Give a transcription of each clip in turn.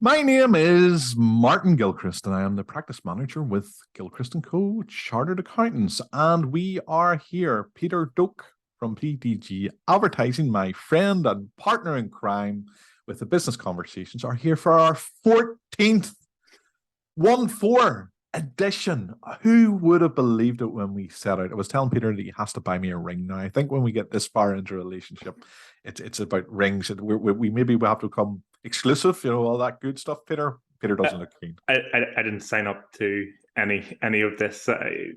My name is Martin Gilchrist, and I am the practice manager with Gilchrist and Co. Chartered Accountants. And we are here, Peter Doak from PDG Advertising, my friend and partner in crime with the Business Conversations, are here for our 14th 1-4 edition. Who would have believed it when we set out? I was telling Peter that he has to buy me a ring now. I think when we get this far into a relationship, it's about rings. And we maybe we have to become exclusive, all that good stuff. Peter doesn't look keen. I didn't sign up to any of this.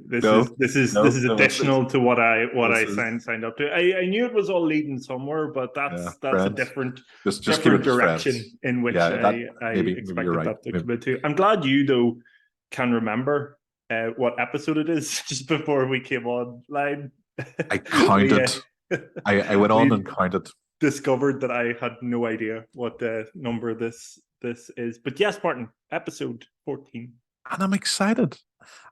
This No, is additional to what I signed up to. I knew it was all leading somewhere, but that's a different direction in which I expected that to come into. I'm glad you though can remember what episode it is just before we came online. I counted. I went on and counted. Discovered that I had no idea what the number this is. But yes, Martin, episode 14. And I'm excited.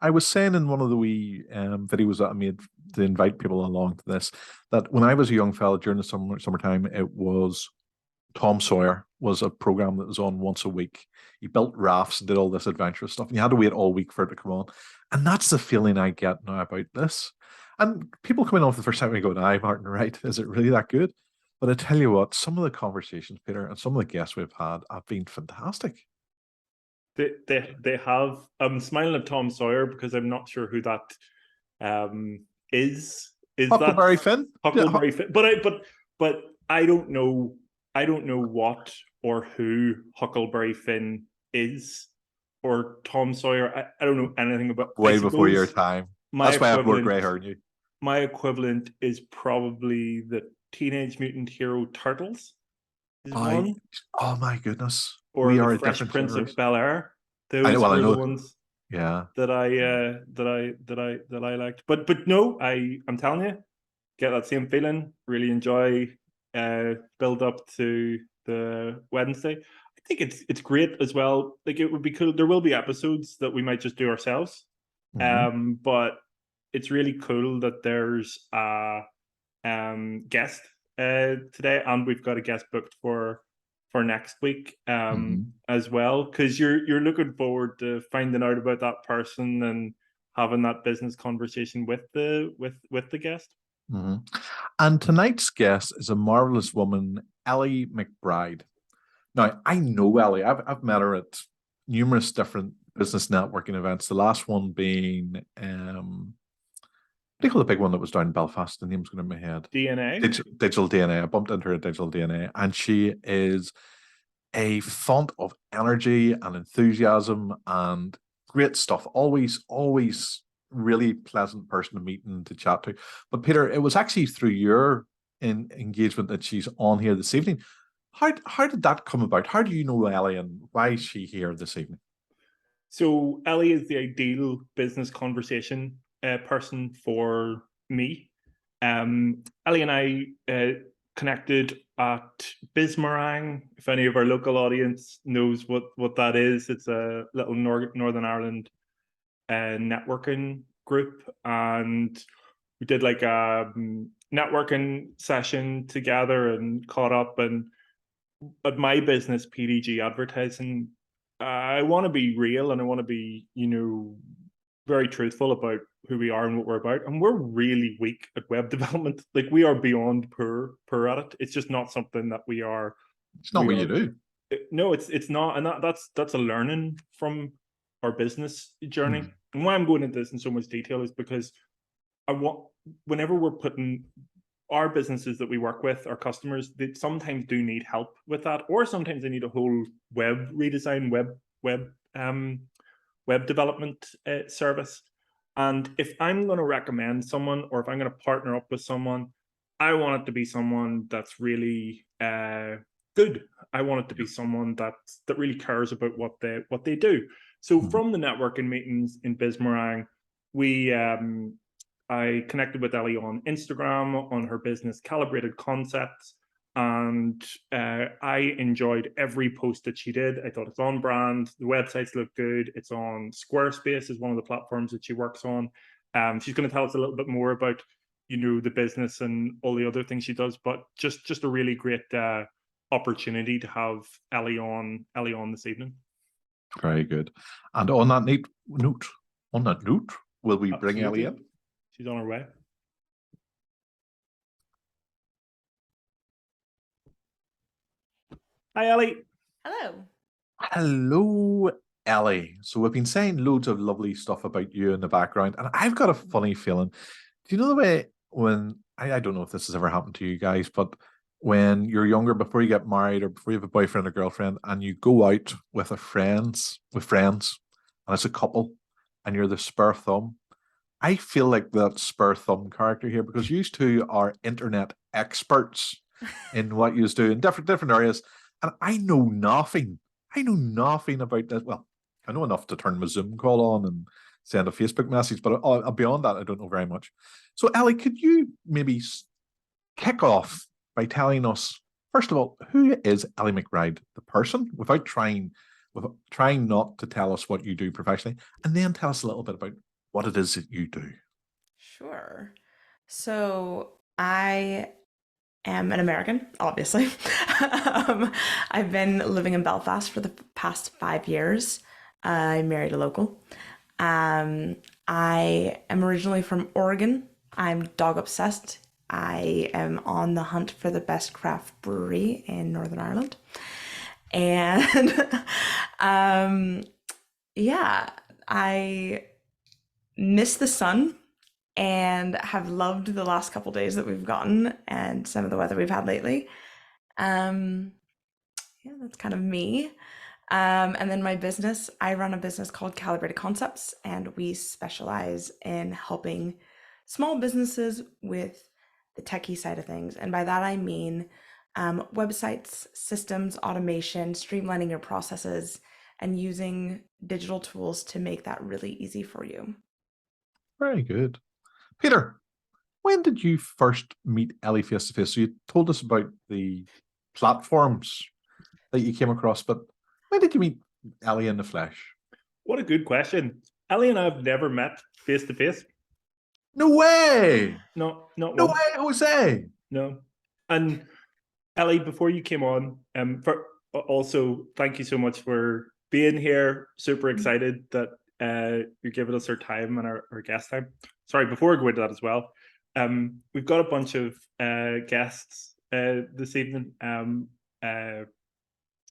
I was saying in one of the wee videos that I made to invite people along to this, that when I was a young fella during the summertime, it was Tom Sawyer was a program that was on once a week. He built rafts and did all this adventurous stuff, and you had to wait all week for it to come on. And that's the feeling I get now about this. And people coming on for the first time, we go, "Aye, Martin, right? Is it really that good?" But I tell you what, some of the conversations, Peter, and some of the guests we've had have been fantastic. They have. I'm smiling at Tom Sawyer because I'm not sure who that is. Is Huckleberry Finn? Huckleberry Finn. But I don't know. I don't know what or who Huckleberry Finn is, or Tom Sawyer. I don't know anything about. Way before your time. That's why I have more grey hair than you. My equivalent is probably the Teenage Mutant Hero Turtles. Oh my goodness! Or we are a Fresh Prince of Bel-Air. Those were the ones. Yeah. That I liked. But no, I'm telling you, get that same feeling. Really enjoy build up to the Wednesday. I think it's great as well. Like, it would be cool. There will be episodes that we might just do ourselves. Mm-hmm. But it's really cool that there's a guest today, and we've got a guest booked for next week as well, because you're looking forward to finding out about that person and having that business conversation with the guest. Mm-hmm. And tonight's guest is a marvelous woman, Ellie McBride. Now, I know Ellie. I've met her at numerous different business networking events. The last one being what do you call the big one that was down in Belfast? The name's going in my head. DNA? Digital DNA. I bumped into her at Digital DNA, and she is a font of energy and enthusiasm and great stuff. Always really pleasant person to meet and to chat to. But Peter, it was actually through your engagement that she's on here this evening. How did that come about? How do you know Ellie, and why is she here this evening? So Ellie is the ideal business conversation person for me. Ellie and I connected at Bismarang. If any of our local audience knows what that is, it's a little Northern Ireland networking group, and we did like a networking session together and caught up. And at my business, PDG Advertising, I want to be real and I want to be, very truthful about who we are and what we're about. And we're really weak at web development. Like, we are beyond poor at it. It's just not something that we are. It's not what you do. No, it's not. And that's a learning from our business journey. And why I'm going into this in so much detail is because whenever we're putting our businesses that we work with, our customers, they sometimes do need help with that, or sometimes they need a whole web redesign, web development service. And if I'm going to recommend someone, or if I'm going to partner up with someone, I want it to be someone that's really good. I want it to be someone that really cares about what they do. So from the networking meetings in Bismarang, I connected with Ellie on Instagram on her business Calibrated Concepts, and I enjoyed every post that she did. I thought it's on brand. The websites look good. It's on Squarespace, is one of the platforms that she works on. She's going to tell us a little bit more about the business and all the other things she does, but just a really great opportunity to have Ellie on this evening. Very good. And on that note, will we bring Ellie in? She's on her way. Hi, Ellie. Hello. Hello, Ellie. So we've been saying loads of lovely stuff about you in the background, and I've got a funny feeling. Do you know the way when I don't know if this has ever happened to you guys, but when you're younger, before you get married or before you have a boyfriend or girlfriend, and you go out with friends, and it's a couple, and you're the spare thumb. I feel like that spare thumb character here because you two are internet experts in what you do in different areas, and I know nothing. I know nothing about that. Well, I know enough to turn my Zoom call on and send a Facebook message, but beyond that, I don't know very much. So, Ellie, could you maybe kick off by telling us, first of all, who is Ellie McBride, the person, without trying not to tell us what you do professionally, and then tell us a little bit about what it is that you do. Sure. So I am an American, obviously. I've been living in Belfast for the past 5 years. I married a local. I am originally from Oregon. I'm dog obsessed. I am on the hunt for the best craft brewery in Northern Ireland. And yeah, I miss the sun and have loved the last couple days that we've gotten and some of the weather we've had lately. Yeah, that's kind of me. And then my business, I run a business called Calibrated Concepts, and we specialize in helping small businesses with the techie side of things. And by that, I mean websites, systems, automation, streamlining your processes, and using digital tools to make that really easy for you. Very good. Peter, when did you first meet Ellie face to face? So you told us about the platforms that you came across, but when did you meet Ellie in the flesh? What a good question. Ellie and I have never met face to face. No way! No, not No once. way, Jose! No. And Ellie, before you came on, also thank you so much for being here. Super excited that you're giving us our time and our guest time. Sorry, before I go into that as well, we've got a bunch of guests this evening,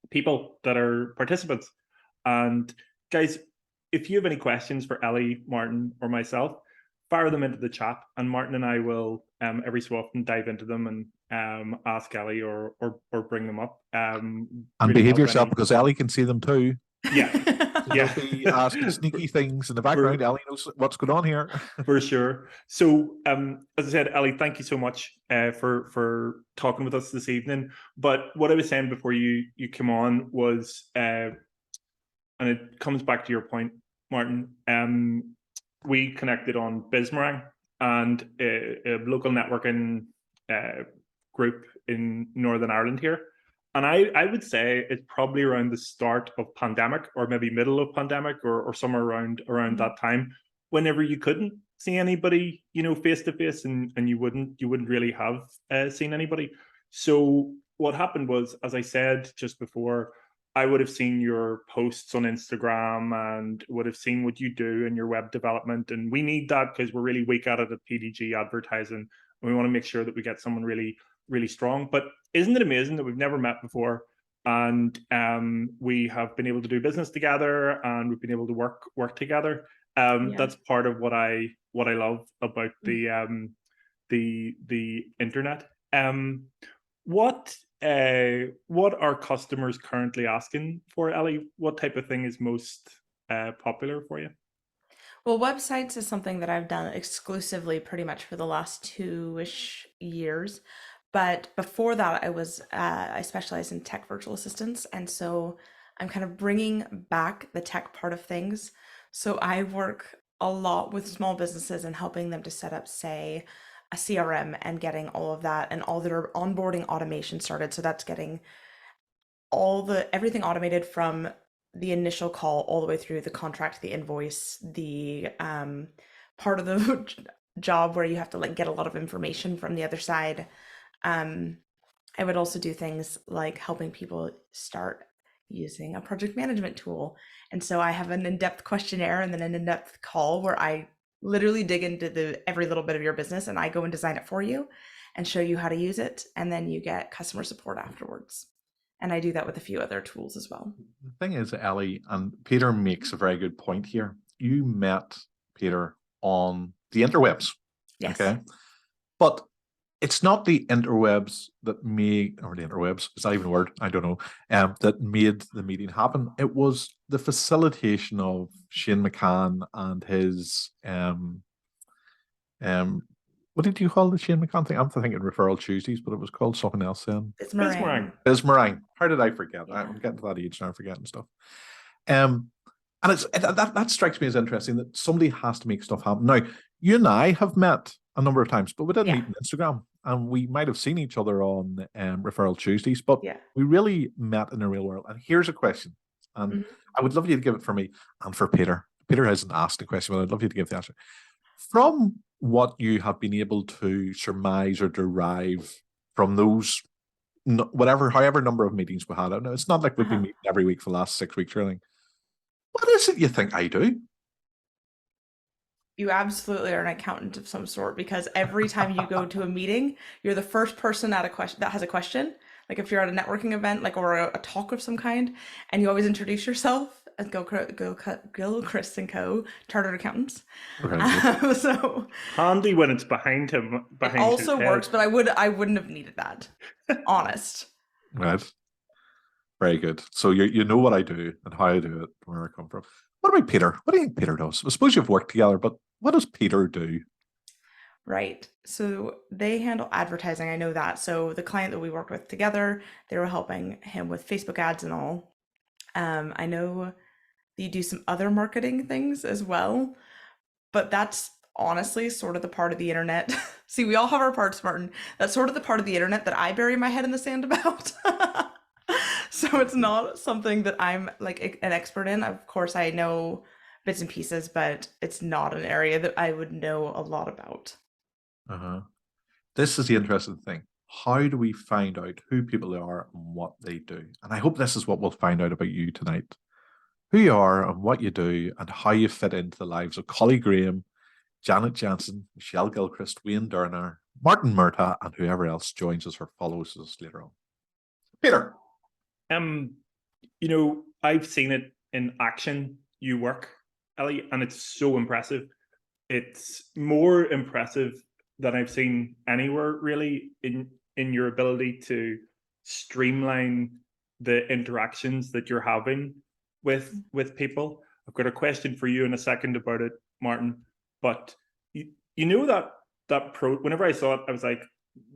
people that are participants. And guys, if you have any questions for Ellie, Martin, or myself, fire them into the chat, and Martin and I will every so often dive into them and ask Ellie or bring them up. And really behave yourself because Ellie can see them too. Yeah. So yeah. You'll be asking sneaky things in the background. Ellie knows what's going on here. For sure. So as I said, Ellie, thank you so much for talking with us this evening. But what I was saying before you came on was, and it comes back to your point, Martin, we connected on Bismarck and a local networking group in Northern Ireland here. And I would say it's probably around the start of pandemic, or maybe middle of pandemic, or somewhere around that time, whenever you couldn't see anybody, face to face, and you wouldn't really have seen anybody. So what happened was, as I said just before, I would have seen your posts on Instagram and would have seen what you do in your web development. And we need that because we're really weak at it at PDG advertising. And we want to make sure that we get someone really, really strong. But isn't it amazing that we've never met before? And we have been able to do business together, and we've been able to work together. That's part of what I love about the internet. What are customers currently asking for, Ellie? What type of thing is most popular for you? Well, websites is something that I've done exclusively pretty much for the last 2-ish years. But before that, I specialized in tech virtual assistants. And so I'm kind of bringing back the tech part of things. So I work a lot with small businesses and helping them to set up, say, a CRM and getting all of that and all their onboarding automation started. So that's getting everything automated from the initial call all the way through the contract, the invoice, the part of the job where you have to get a lot of information from the other side. I would also do things like helping people start using a project management tool. And so I have an in-depth questionnaire and then an in-depth call where I literally dig into every little bit of your business, and I go and design it for you and show you how to use it. And then you get customer support afterwards. And I do that with a few other tools as well. The thing is, Ellie, and Peter makes a very good point here. You met Peter on the interwebs. Yes. Okay. But it's not the interwebs that made, or the interwebs, is that even a word? I don't know, that made the meeting happen. It was the facilitation of Shane McCann and his, what did you call the Shane McCann thing? I'm thinking Referral Tuesdays, but it was called something else then. It's meringue. Bismarang. How did I forget? Yeah. I'm getting to that age now, I'm forgetting stuff. And that strikes me as interesting, that somebody has to make stuff happen. Now, you and I have met a number of times, but we didn't meet on Instagram, and we might have seen each other on Referral Tuesdays, but we really met in the real world. And here's a question, and I would love you to give it for me and for Peter. Peter hasn't asked a question, but I'd love you to give the answer. From what you have been able to surmise or derive from those, however number of meetings we had, it's not like we've been meeting every week for the last 6 weeks or anything. What is it you think I do? You absolutely are an accountant of some sort, because every time you go to a meeting, you're the first person that has a question. Like if you're at a networking event, like, or a talk of some kind, and you always introduce yourself as Gilchrist and Co. Chartered Accountants. Right. So handy when it's behind him. It also works, but I wouldn't have needed that. Honest. Right. Very good. So you know what I do and how I do it, where I come from. What about Peter? What do you think Peter does? I suppose you've worked together, but what does Peter do? Right. So they handle advertising. I know that. So the client that we worked with together, they were helping him with Facebook ads and all. I know that you do some other marketing things as well, but that's honestly sort of the part of the internet. See, we all have our parts, Martin. That's sort of the part of the internet that I bury my head in the sand about. So it's not something that I'm like an expert in. Of course, I know bits and pieces, but it's not an area that I would know a lot about. This is the interesting thing. How do we find out who people are and what they do? And I hope this is what we'll find out about you tonight. Who you are and what you do and how you fit into the lives of Collie Graham, Janet Jansen, Michelle Gilchrist, Wayne Durner, Martin Murtagh, and whoever else joins us or follows us later on. Peter. I've seen it in action, you work, Ellie, and it's so impressive. It's more impressive than I've seen anywhere, really, in your ability to streamline the interactions that you're having with people. I've got a question for you in a second about it, Martin, but you know that whenever I saw it, I was like,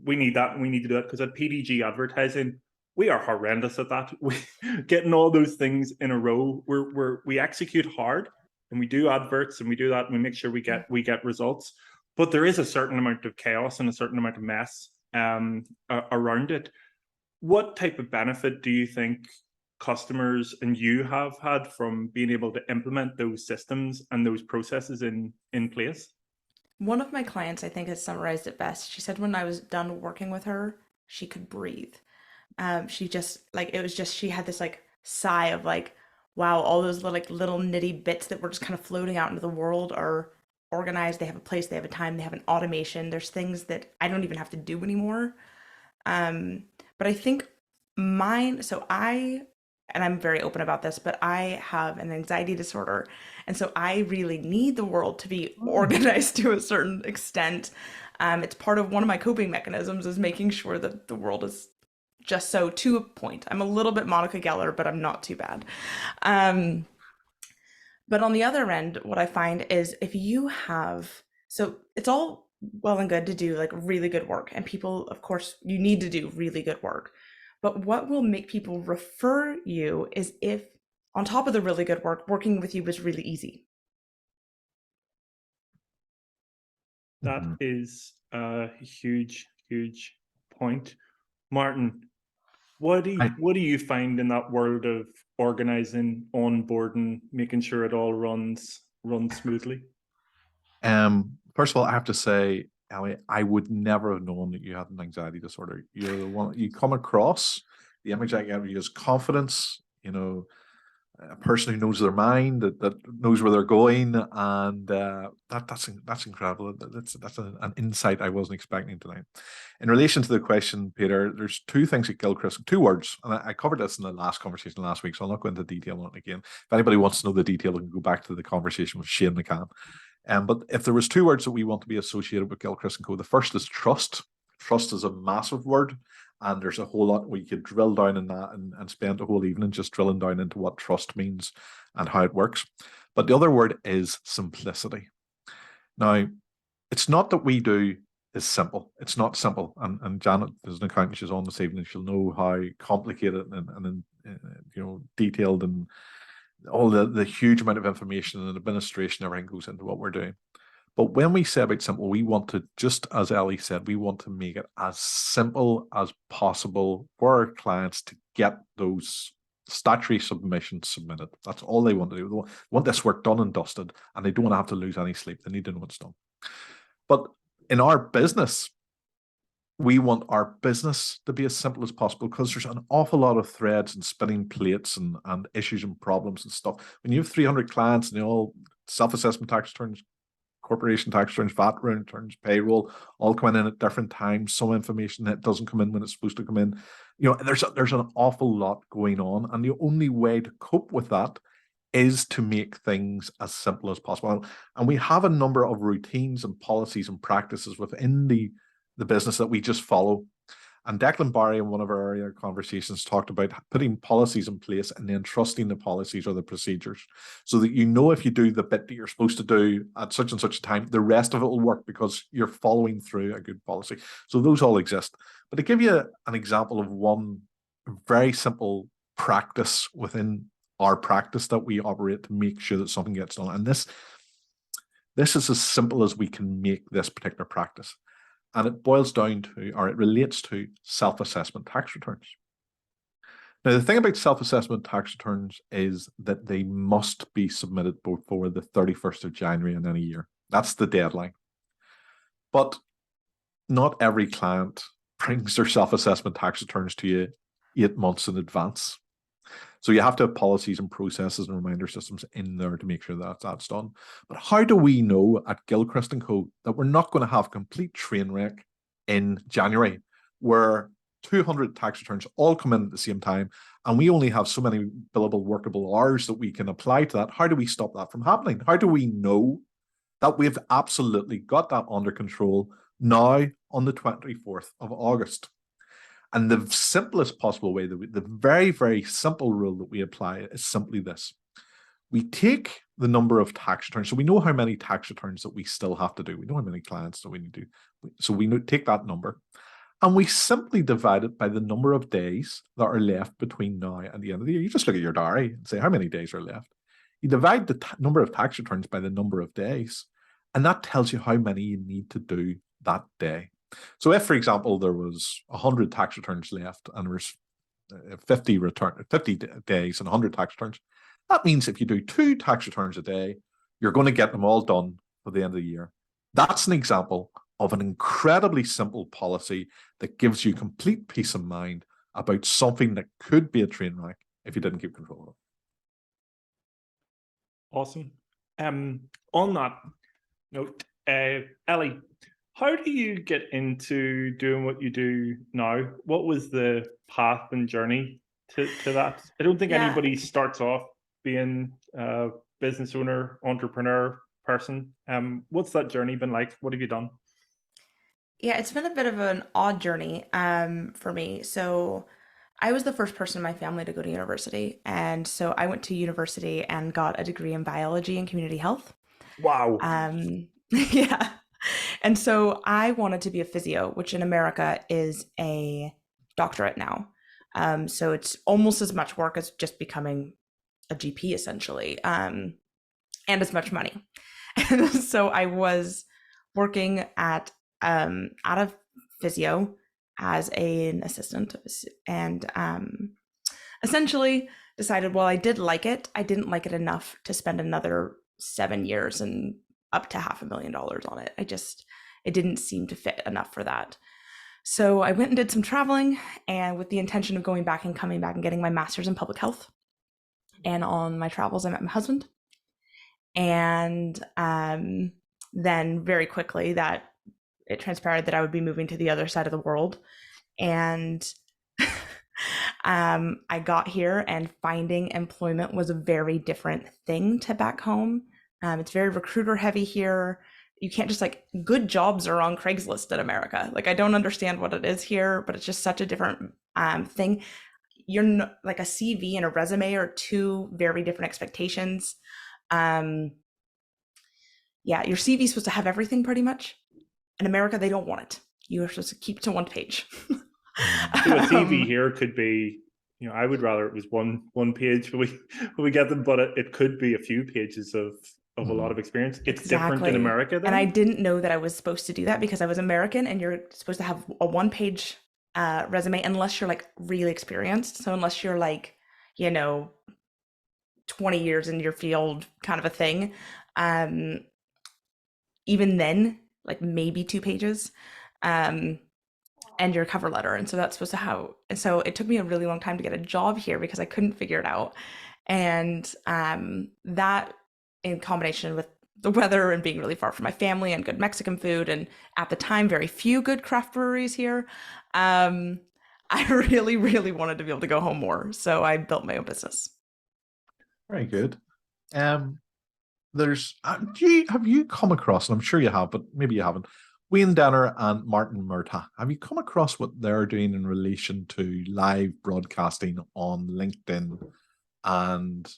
we need that and we need to do that, because at PDG Advertising, we are horrendous at that. We getting all those things in a row. We execute hard and we do adverts and we do that and we make sure we get results. But there is a certain amount of chaos and a certain amount of mess around it. What type of benefit do you think customers and you have had from being able to implement those systems and those processes in place? One of my clients, I think, has summarized it best. She said when I was done working with her, she could breathe. She just she had this like sigh of like, wow, all those little nitty bits that were just kind of floating out into the world are organized. They have a place, they have a time, they have an automation. There's things that I don't even have to do anymore. But I think and I'm very open about this, but I have an anxiety disorder. And so I really need the world to be organized to a certain extent. It's part of one of my coping mechanisms is making sure that the world is just so to a point. I'm a little bit Monica Geller, but I'm not too bad. But on the other end, what I find is if you so it's all well and good to do like really good work, and people, of course, you need to do really good work. But what will make people refer you is if, on top of the really good work, working with you was really easy. That is a huge, huge point. Martin, what do you find in that world of organizing, onboarding, making sure it all runs smoothly? First of all, I have to say Ellie, I would never have known that you had an anxiety disorder. You're the one you come across. The image I get of you is confidence. A person who knows their mind, that knows where they're going, and that's incredible. That's an insight I wasn't expecting tonight. In relation to the question, Peter, there's two things at Gilchrist, two words, and I covered this in the last conversation last week, so I'll not go into detail on it again. If anybody wants to know the detail, we can go back to the conversation with Shane McCann. But if there was two words that we want to be associated with Gilchrist and Co., the first is trust. Trust is a massive word. And there's a whole lot we could drill down in that and spend a whole evening just drilling down into what trust means and how it works. But the other word is simplicity. Now, it's not that we do is simple. It's not simple. And Janet, as an accountant, she's on this evening. She'll know how complicated and detailed and all the huge amount of information and administration, everything goes into what we're doing. But when we say about simple, we want to, just as Ellie said, we want to make it as simple as possible for our clients to get those statutory submissions submitted. That's all they want to do. They want this work done and dusted, and they don't want to have to lose any sleep. They need to know what's done. But in our business, we want our business to be as simple as possible because there's an awful lot of threads and spinning plates and issues and problems and stuff. When you have 300 clients and they all self-assessment tax returns, corporation tax returns, VAT returns, payroll, all coming in at different times. Some information that doesn't come in when it's supposed to come in. There's an awful lot going on, and the only way to cope with that is to make things as simple as possible. And we have a number of routines and policies and practices within the business that we just follow. And Declan Barry, in one of our earlier conversations, talked about putting policies in place and then trusting the policies or the procedures so that if you do the bit that you're supposed to do at such and such a time, the rest of it will work because you're following through a good policy. So those all exist. But to give you an example of one very simple practice within our practice that we operate to make sure that something gets done. And this is as simple as we can make this particular practice. And it boils down to, or it relates to, self-assessment tax returns. Now, the thing about self-assessment tax returns is that they must be submitted before the 31st of January in any year. That's the deadline. But not every client brings their self-assessment tax returns to you 8 months in advance. So you have to have policies and processes and reminder systems in there to make sure that that's done. But how do we know at Gilchrist & Co. that we're not going to have a complete train wreck in January where 200 tax returns all come in at the same time and we only have so many billable workable hours that we can apply to that? How do we stop that from happening? How do we know that we've absolutely got that under control now on the 24th of August? And the simplest possible way, the very, very simple rule that we apply is simply this. We take the number of tax returns. So we know how many tax returns that we still have to do. We know how many clients that we need to do. So we take that number and we simply divide it by the number of days that are left between now and the end of the year. You just look at your diary and say, how many days are left? You divide the number of tax returns by the number of days, and that tells you how many you need to do that day. So if, for example, there was 100 tax returns left and there was 50 days and 100 tax returns, that means if you do 2 tax returns a day, you're going to get them all done for the end of the year. That's an example of an incredibly simple policy that gives you complete peace of mind about something that could be a train wreck if you didn't keep control of it. Awesome. On that note, Ellie, how do you get into doing what you do now? What was the path and journey to that? I don't think anybody starts off being a business owner, entrepreneur person. What's that journey been like? What have you done? Yeah, it's been a bit of an odd journey for me. So I was the first person in my family to go to university. And so I went to university and got a degree in biology and community health. Wow. Yeah. And so I wanted to be a physio, which in America is a doctorate now. So it's almost as much work as just becoming a GP, essentially, and as much money. And so I was working at a physio as an assistant and essentially decided, well, I did like it. I didn't like it enough to spend another 7 years and up to $500,000 on it. it didn't seem to fit enough for that. So I went and did some traveling, and with the intention of going back and coming back and getting my master's in public health. And on my travels, I met my husband. And then very quickly that it transpired that I would be moving to the other side of the world. And I got here, and finding employment was a very different thing to back home. It's very recruiter heavy here. You can't just good jobs are on Craigslist in America. I don't understand what it is here, but it's just such a different thing. You're not, a CV and a resume are two very different expectations. Your CV is supposed to have everything pretty much. In America, they don't want it. You're supposed to keep it to one page. So a CV here could be, I would rather it was one page when we get them, but it could be a few pages of a lot of experience. It's different in America then? And I didn't know that I was supposed to do that because I was American, and you're supposed to have a one-page resume unless you're really experienced. So unless you're 20 years in your field kind of a thing. Even then, maybe 2 pages. And your cover letter. And so that's supposed to have, and so it took me a really long time to get a job here because I couldn't figure it out. And that, in combination with the weather and being really far from my family and good Mexican food, and at the time, very few good craft breweries here, I really, really wanted to be able to go home more. So I built my own business. Very good. There's, have you come across, and I'm sure you have, but maybe you haven't, Wayne Denner and Martin Murtagh. Have you come across what they're doing in relation to live broadcasting on LinkedIn and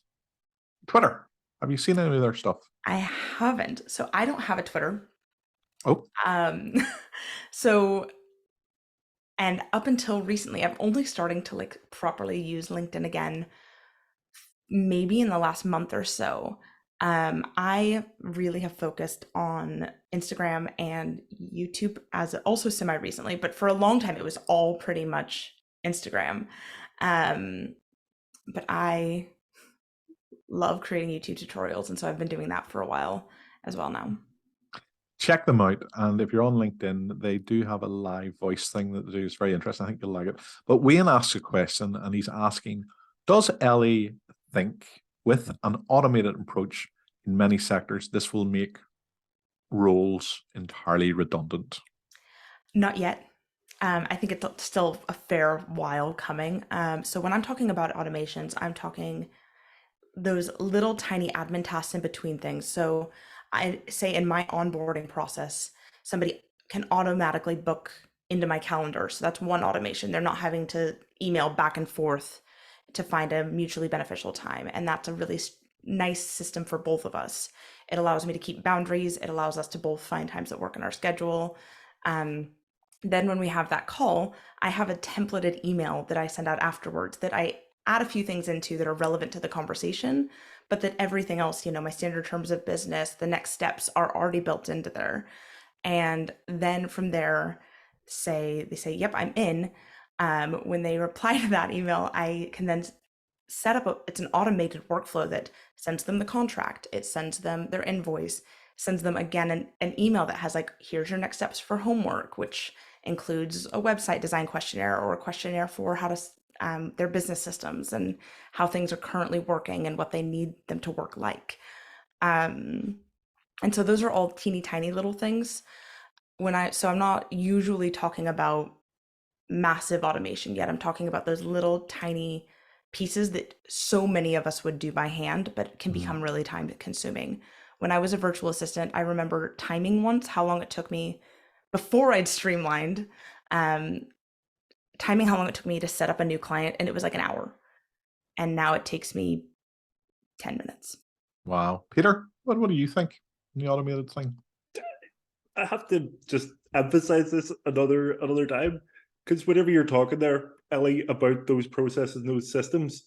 Twitter? Have you seen any of their stuff? I haven't. So I don't have a Twitter. Oh. So, and up until recently, I'm only starting to properly use LinkedIn again, maybe in the last month or so. I really have focused on Instagram and YouTube as also semi-recently, but for a long time it was all pretty much Instagram. But I love creating YouTube tutorials, and so I've been doing that for a while as well now. Check them out, and if you're on LinkedIn, they do have a live voice thing that they do. It's very interesting. I think you'll like it. But Wayne asks a question, and he's asking, does Ellie think with an automated approach in many sectors, this will make roles entirely redundant? Not yet. I think it's still a fair while coming. So when I'm talking about automations, I'm talking those little tiny admin tasks in between things. So I say in my onboarding process, somebody can automatically book into my calendar. So that's one automation. They're not having to email back and forth to find a mutually beneficial time. And that's a really nice system for both of us. It allows me to keep boundaries. It allows us to both find times that work in our schedule. Then when we have that call, I have a templated email that I send out afterwards that I add a few things into that are relevant to the conversation, but that everything else, my standard terms of business, the next steps are already built into there. And then from there, they say, yep, I'm in. When they reply to that email, I can then set up it's an automated workflow that sends them the contract. It sends them their invoice, sends them again an email that has here's your next steps for homework, which includes a website design questionnaire or a questionnaire for how to their business systems and how things are currently working and what they need them to work like. And so those are all teeny tiny little things. So I'm not usually talking about massive automation yet. I'm talking about those little tiny pieces that so many of us would do by hand, but can become really time consuming. When I was a virtual assistant, I remember timing once how long it took me before I'd streamlined, timing how long it took me to set up a new client, and it was an hour. And now it takes me 10 minutes. Wow. Peter, what do you think in the automated thing? I have to just emphasize this another time, because whenever you're talking there, Ellie, about those processes and those systems,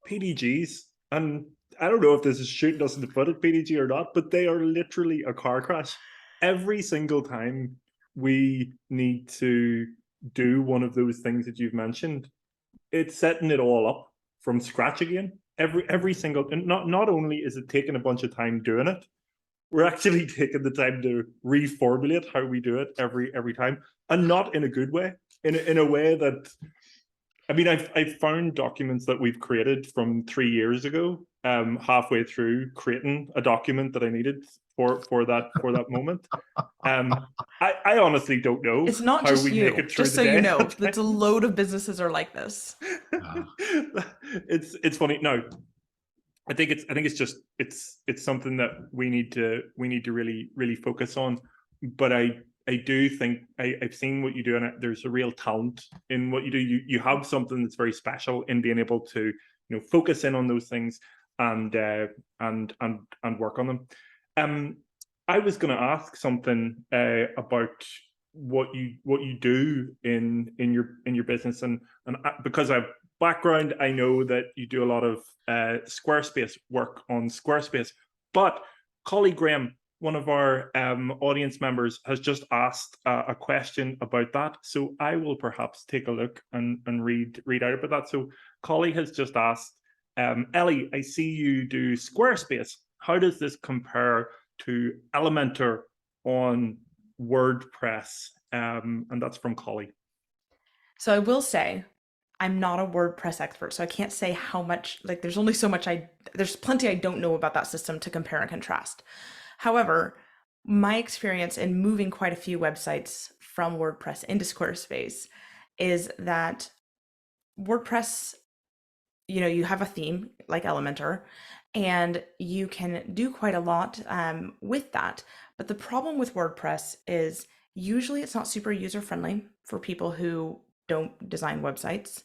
PDGs, and I don't know if this is shooting us in the foot at PDG or not, but they are literally a car crash. Every single time we need to do one of those things that you've mentioned, it's setting it all up from scratch again. Every single, and not only is it taking a bunch of time doing it, we're actually taking the time to reformulate how we do it every time, and not in a good way, in a way that, I mean, I've found documents that we've created from 3 years ago, halfway through creating a document that I needed for that moment. I honestly don't know It's not how just we make you, it through just the so day. you know. It's a sometimes. load of businesses are like this. It's funny. No, I think it's just it's something that we need to really focus on. But I do think I've seen what you do, and there's a real talent in what you do. You have something that's very special in being able to focus in on those things and work on them. I was going to ask something about what you do in your business, and because I've background, I know that you do a lot of Squarespace work on Squarespace, but Collie Graham, one of our audience members, has just asked a question about that. So I will perhaps take a look and read out about that. So Collie has just asked, Ellie, I see you do Squarespace. How does this compare to Elementor on WordPress? And that's from Collie. So I will say, I'm not a WordPress expert, so I can't say how much, like, there's only so much there's plenty I don't know about that system to compare and contrast. However, my experience in moving quite a few websites from WordPress into Squarespace is that WordPress, you have a theme like Elementor, and you can do quite a lot with that. But the problem with WordPress is usually it's not super user friendly for people who don't design websites.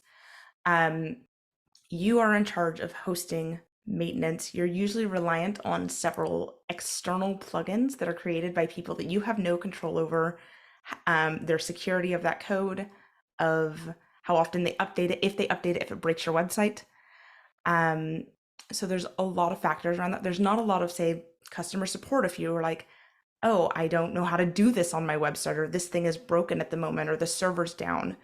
You are in charge of hosting maintenance. You're usually reliant on several external plugins that are created by people that you have no control over, their security of that code, of how often they update it, if it breaks your website. So there's a lot of factors around that. There's not a lot of, say, customer support if you were like, oh, I don't know how to do this on my website, or this thing is broken at the moment, or the server's down.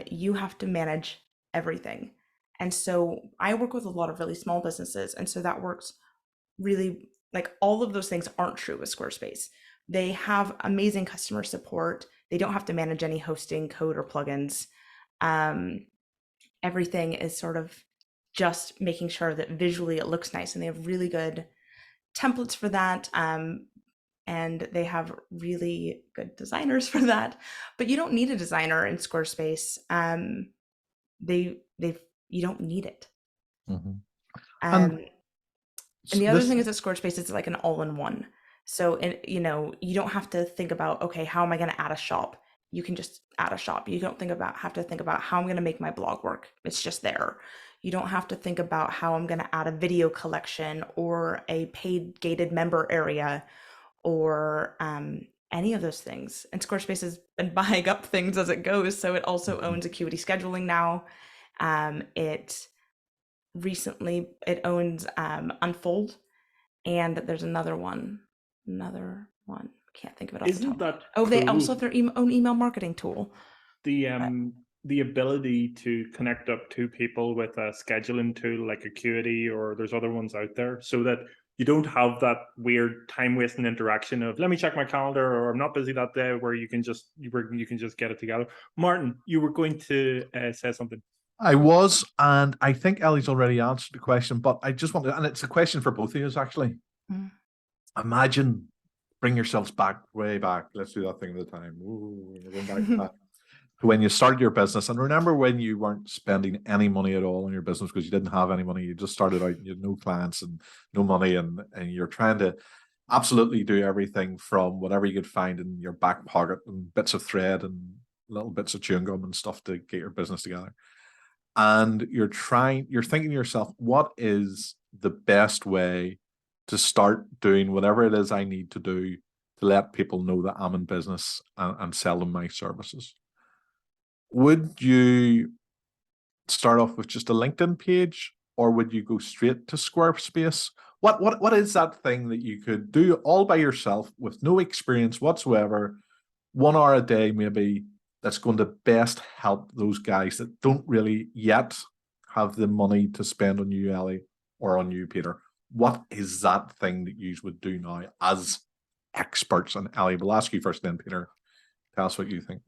You have to manage everything. And so I work with a lot of really small businesses. And so that works really, like, all of those things aren't true with Squarespace. They have amazing customer support. They don't have to manage any hosting, code, or plugins. Everything is sort of just making sure that visually it looks nice. And they have really good templates for that. And they have really good designers for that. But you don't need a designer in Squarespace. You don't need it. Mm-hmm. And the other thing is that Squarespace is like an all-in-one. So, you don't have to think about, okay, how am I going to add a shop? You can just add a shop. You don't have to think about how I'm going to make my blog work. It's just there. You don't have to think about how I'm going to add a video collection or a paid gated member area or any of those things. And Squarespace has been buying up things as it goes. So it also owns Acuity Scheduling now. It owns Unfold, and there's another one. Can't think of it off the top. Isn't that they cool? also have their own email marketing tool. The ability to connect up to people with a scheduling tool like Acuity, or there's other ones out there, so that you don't have that weird time-wasting interaction of let me check my calendar, or I'm not busy that day, where you can just get it together. Martin, you were going to say something. I was, and I think Ellie's already answered the question, but I just wanted, and it's a question for both of you actually. Imagine, bring yourselves way back. Let's do that thing at a time. Ooh, we're going back to that. When you started your business, and remember when you weren't spending any money at all in your business because you didn't have any money, you just started out, you had no clients and no money, and you're trying to absolutely do everything from whatever you could find in your back pocket and bits of thread and little bits of chewing gum and stuff to get your business together. And you're thinking to yourself, what is the best way to start doing whatever it is I need to do to let people know that I'm in business and sell them my services? Would you start off with just a LinkedIn page, or would you go straight to Squarespace? What is that thing that you could do all by yourself with no experience whatsoever, 1 hour a day maybe, that's going to best help those guys that don't really yet have the money to spend on you, Ellie, or on you, Peter? what is that thing that you would do now as experts? And Ellie, we'll ask you first, then Peter. Tell us what you think.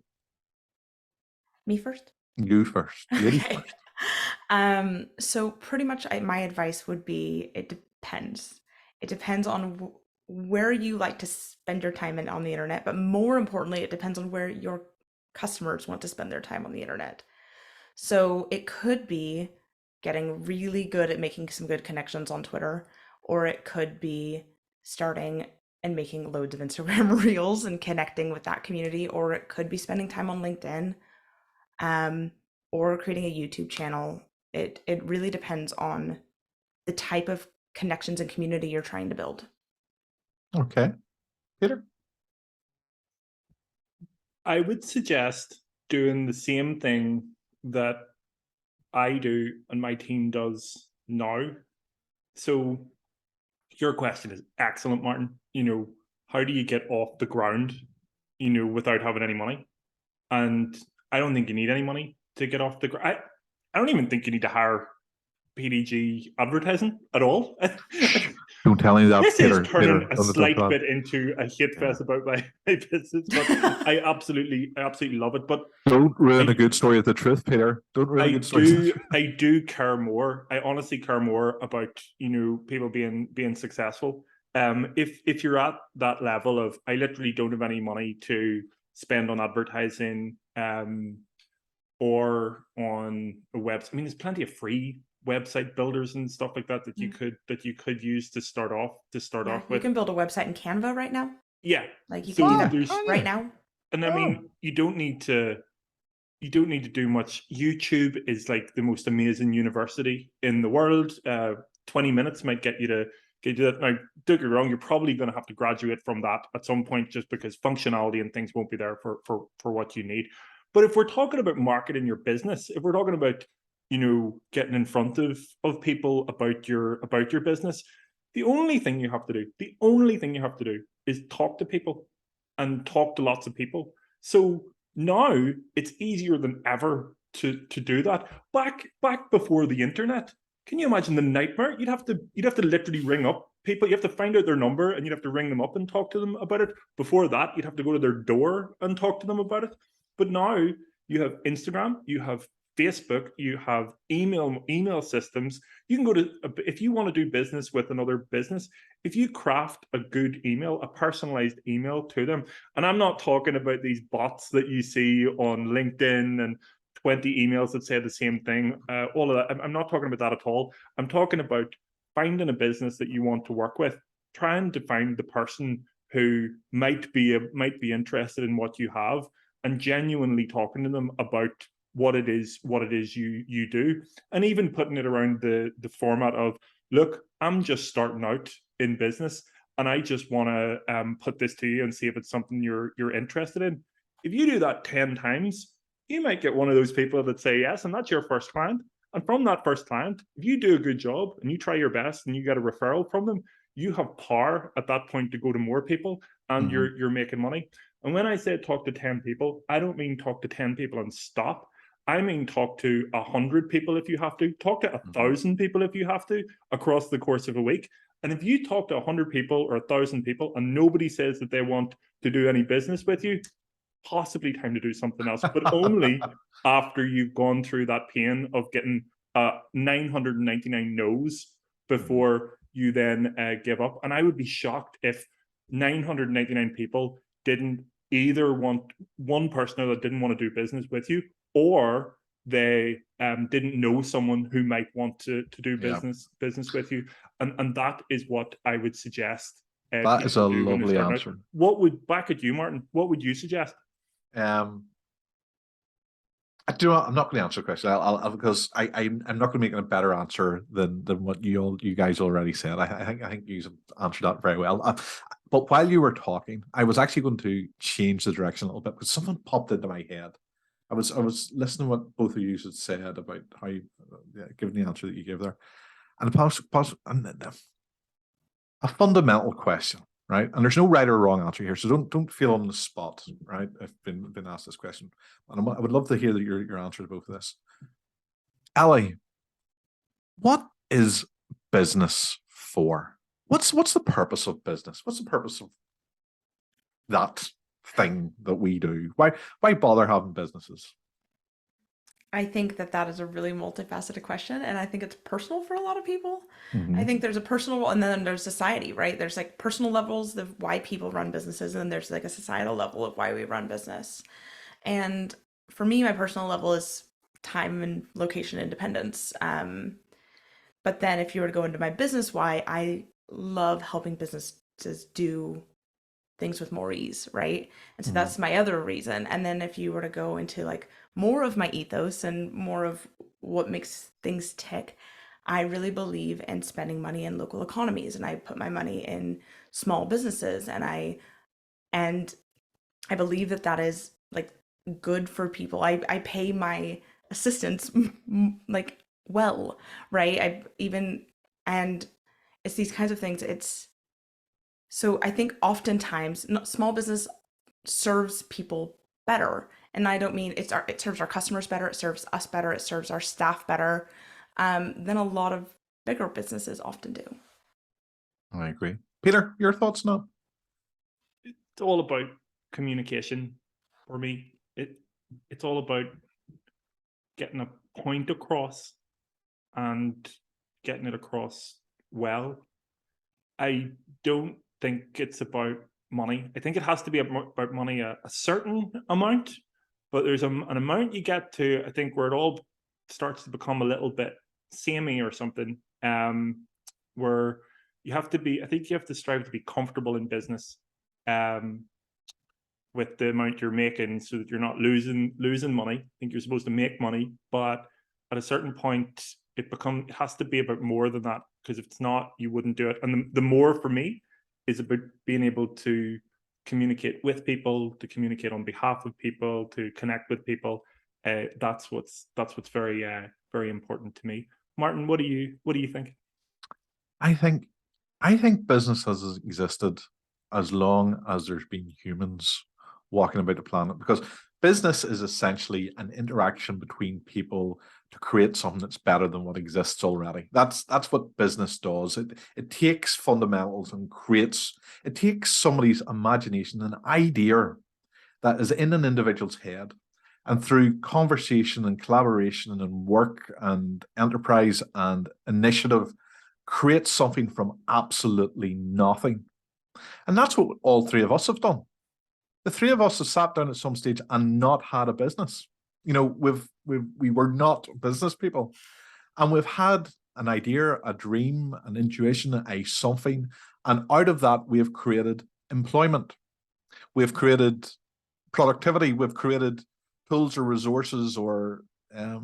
Me first? You first. Ladies Okay. first. So pretty much my advice would be it depends. It depends on where you like to spend your time on the internet, but more importantly, it depends on where your customers want to spend their time on the internet. So it could be getting really good at making some good connections on Twitter, or it could be starting and making loads of Instagram reels and connecting with that community, or it could be spending time on LinkedIn, or creating a YouTube channel. It really depends on the type of connections and community you're trying to build. Okay. Peter? I would suggest doing the same thing that I do and my team does now. So your question is excellent, Martin. How do you get off the ground, without having any money? And I don't think you need any money to get off the ground. I don't even think you need to hire PDG advertising at all. Don't tell me that, This Peter. is turning Peter, a don't slight talk bit into a hit fest about my business, but I absolutely love it. But don't ruin I- a good story of the truth, Peter. Don't ruin a good story. I do care more. I honestly care more about people being successful. If you're at that level of I literally don't have any money to spend on advertising, or on a website. I mean, there's plenty of free website builders and stuff like that you could use to start off You with. can build a website in Canva right now. Yeah, Like you can do that there's- right now. and I mean, you don't need to do much. YouTube is like the most amazing university in the world. 20 minutes might get you to that. Now, don't get me wrong, you're probably going to have to graduate from that at some point, just because functionality and things won't be there for what you need. But if we're talking about marketing your business, if we're talking about getting in front of people about your business, the only thing you have to do is talk to people, and talk to lots of people. So now it's easier than ever to do that. Back before the internet, can you imagine the nightmare? You'd have to literally ring up people. You have to find out their number, and you'd have to ring them up and talk to them about it. Before that, you'd have to go to their door and talk to them about it. But now you have Instagram, you have Facebook, you have email systems. You can go to, if you want to do business with another business, if you craft a good email, a personalized email to them, and I'm not talking about these bots that you see on LinkedIn and 20 emails that say the same thing, all of that. I'm not talking about that at all. I'm talking about finding a business that you want to work with, trying to find the person who might be interested in what you have, and genuinely talking to them about what it is you do, and even putting it around the format of, look, I'm just starting out in business, and I just want to put this to you and see if it's something you're interested in. If you do that 10 times, you might get one of those people that say yes, and that's your first client. And from that first client, if you do a good job and you try your best and you get a referral from them, you have power at that point to go to more people, and you're making money. And when I say talk to 10 people, I don't mean talk to 10 people and stop. I mean, talk to 100 people if you have to, talk to 1,000 people if you have to, across the course of a week. And if you talk to 100 people or 1,000 people and nobody says that they want to do any business with you, possibly time to do something else, but only after you've gone through that pain of getting 999 no's before you then give up. And I would be shocked if 999 people didn't either want one person that didn't want to do business with you, or they didn't know someone who might want to do business with you. And that is what I would suggest. That is a lovely answer. What would, back at you, Martin, what would you suggest? I'm not going to answer the question. I'll because I'm not going to make a better answer than what you guys already said. I think you answered that very well. But while you were talking, I was actually going to change the direction a little bit, because something popped into my head. I was listening to what both of you had said about how you given the answer that you gave there, and a fundamental question, right? And there's no right or wrong answer here, so don't feel on the spot, right? I've been asked this question, and I would love to hear your answer to both of this. Ellie, what is business for? What's the purpose of business? What's the purpose of that thing that we do? Why bother having businesses? I think that is a really multifaceted question, and I think it's personal for a lot of people. I Mhm. think there's a personal, and then there's society, right? There's like personal levels of why people run businesses, and then there's like a societal level of why we run business. And for me, my personal level is time and location independence. But then if you were to go into my business why, I love helping businesses do things with more ease, right? And so Mhm. that's my other reason. And then if you were to go into like more of my ethos and more of what makes things tick, I really believe in spending money in local economies, and I put my money in small businesses, and I believe that is like good for people. I pay my assistants like well, right? I even and it's these kinds of things. It's so I think oftentimes small business serves people better, and I don't mean it serves our customers better, it serves us better, it serves our staff better, than a lot of bigger businesses often do. I agree. Peter, your thoughts now? It's all about communication for me. It's all about getting a point across and getting it across well. I don't think it's about money. I think it has to be about money a certain amount, but there's an amount you get to, I think, where it all starts to become a little bit samey or something, where you have to be, I think you have to strive to be comfortable in business, with the amount you're making, so that you're not losing money. I think you're supposed to make money, but at a certain point, it has to be about more than that, because if it's not, you wouldn't do it. And the more for me is about being able to communicate with people, to communicate on behalf of people, to connect with people. That's what's very very important to me. Martin, what do you think? I think business has existed as long as there's been humans walking about the planet, because business is essentially an interaction between people to create something that's better than what exists already. That's what business does. It takes fundamentals and it takes somebody's imagination, an idea that is in an individual's head, and through conversation and collaboration and work and enterprise and initiative, create something from absolutely nothing. And that's what all three of us have done. The three of us have sat down at some stage and not had a business. You know, we were not business people, and we've had an idea, a dream, an intuition, a something, and out of that we have created employment. We've created productivity. We've created tools or resources or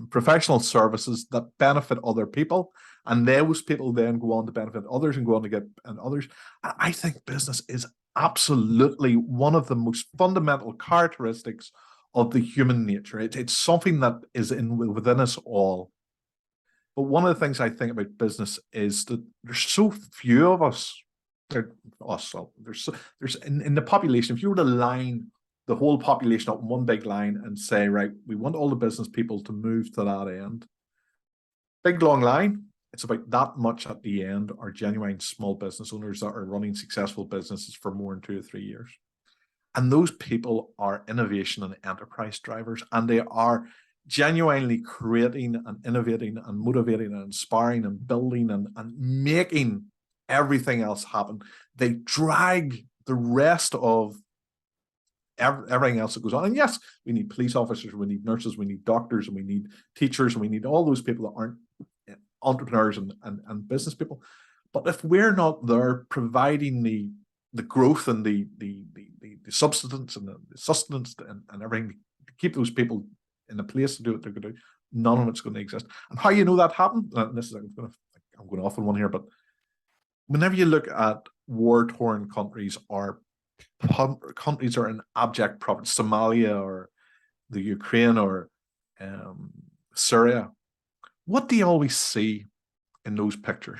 professional services that benefit other people, and those people then go on to benefit others and go on to get and others. I think business is absolutely one of the most fundamental characteristics of the human nature. It's something that is within us all. But one of the things I think about business is that there's so few of us. There's in the population. If you were to line the whole population up in one big line and say, right, we want all the business people to move to that end. Big long line, it's about that much at the end are genuine small business owners that are running successful businesses for more than 2 or 3 years. And those people are innovation and enterprise drivers, and they are genuinely creating and innovating and motivating and inspiring and building and making everything else happen. They drag the rest of everything else that goes on. And yes, we need police officers, we need nurses, we need doctors, and we need teachers, and we need all those people that aren't entrepreneurs and business people. But if we're not there providing the growth and the substance and the sustenance and everything to keep those people in a place to do what they're going to do, none of it's going to exist. And how you know that happened? This is I'm going off on one here, but whenever you look at war-torn countries or countries are in abject poverty, Somalia or the Ukraine or Syria, what do you always see in those pictures,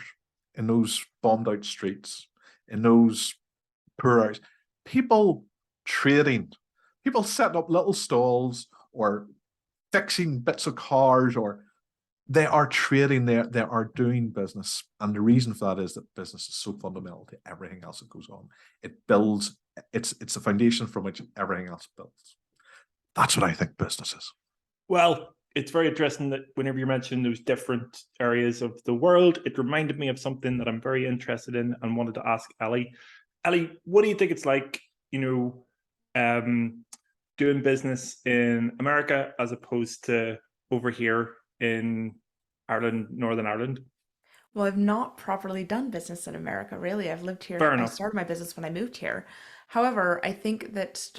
in those bombed out streets, in those poor areas? People trading, people setting up little stalls or fixing bits of cars or they are trading, they are doing business. And the reason for that is that business is so fundamental to everything else that goes on. It builds, it's the foundation from which everything else builds. That's what I think business is. Well, it's very interesting that whenever you mention those different areas of the world, it reminded me of something that I'm very interested in and wanted to ask Ellie. Ellie, what do you think it's like, doing business in America as opposed to over here in Ireland, Northern Ireland? Well, I've not properly done business in America, really. I've lived Fair here. I enough. started my business when I moved here. However, I think that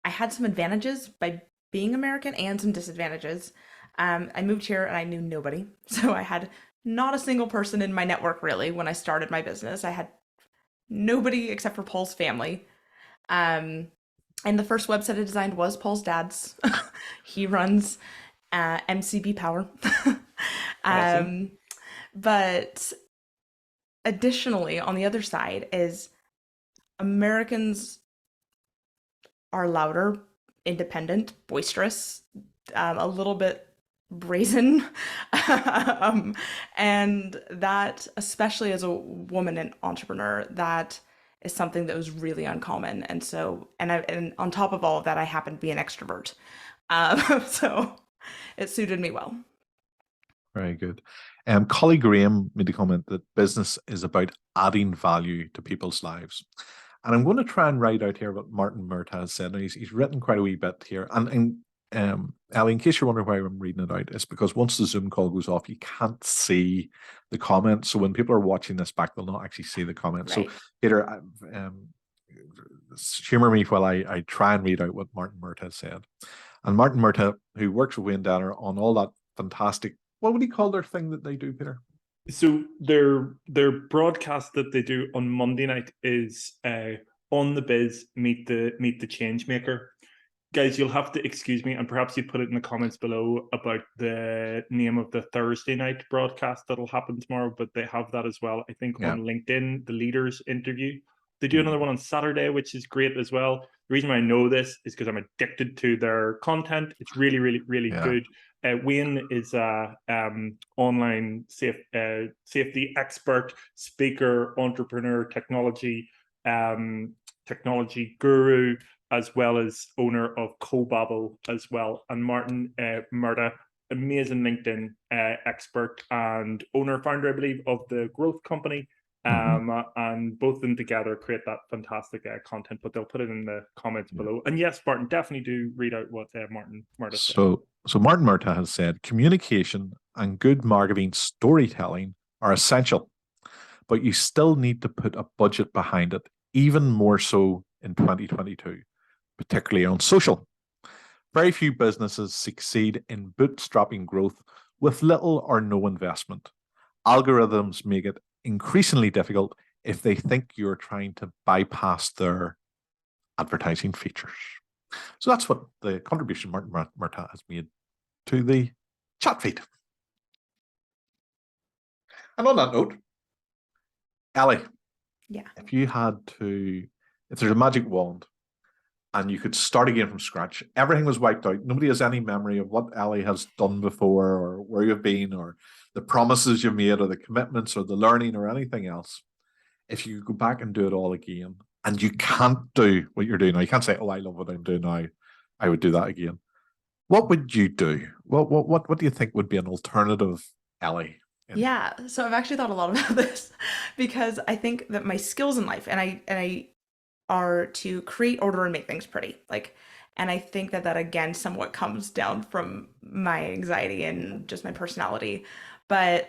I had some advantages by being American and some disadvantages. I moved here and I knew nobody. So I had not a single person in my network really when I started my business. I had nobody except for Paul's family. Um, and the first website I designed was Paul's dad's. He runs MCB Power. Awesome. But additionally, on the other side is Americans are louder, independent, boisterous, a little bit brazen. And that, especially as a woman and entrepreneur, that is something that was really uncommon. And so, and on top of all of that, I happen to be an extrovert. So it suited me well. Very good. Collie Graham made a comment that business is about adding value to people's lives. And I'm going to try and write out here what Martin Mert has said. Now, he's written quite a wee bit here. And Ellie, in case you're wondering why I'm reading it out, it's because once the Zoom call goes off, you can't see the comments. So when people are watching this back, they'll not actually see the comments. Right. So, Peter, humor me while I try and read out what Martin Mert has said. And Martin Mert, who works with Wayne Danner on all that fantastic, what would he call their thing that they do, Peter? So their broadcast that they do on Monday night is On the Biz, Meet the Change Maker. Guys, you'll have to excuse me, and perhaps you put it in the comments below about the name of the Thursday night broadcast that'll happen tomorrow, but they have that as well. I think on LinkedIn, the leaders interview. They do another one on Saturday, which is great as well. The reason why I know this is because I'm addicted to their content. It's really, really, really good. Wayne is a online safety expert, speaker, entrepreneur, technology guru, as well as owner of co.down as well. And Martin Murda, amazing LinkedIn expert and owner, founder, I believe, of the growth company. And both of them together create that fantastic content, but they'll put it in the comments below. And yes, Martin, definitely do read out what Martin Murda said. So Martin Murta has said, communication and good marketing storytelling are essential, but you still need to put a budget behind it, even more so in 2022, particularly on social. Very few businesses succeed in bootstrapping growth with little or no investment. Algorithms make it increasingly difficult if they think you're trying to bypass their advertising features. So that's what the contribution Martin Murta has made to the chat feed. And on that note, Ellie, if there's a magic wand and you could start again from scratch, everything was wiped out, nobody has any memory of what Ellie has done before or where you've been or the promises you've made or the commitments or the learning or anything else. If you go back and do it all again, and you can't do what you're doing now, you can't say, oh, I love what I'm doing now, I would do that again. What would you do? What do you think would be an alternative Ellie? Yeah, so I've actually thought a lot about this because I think that my skills in life and I are to create order and make things pretty. And I think that again somewhat comes down from my anxiety and just my personality. But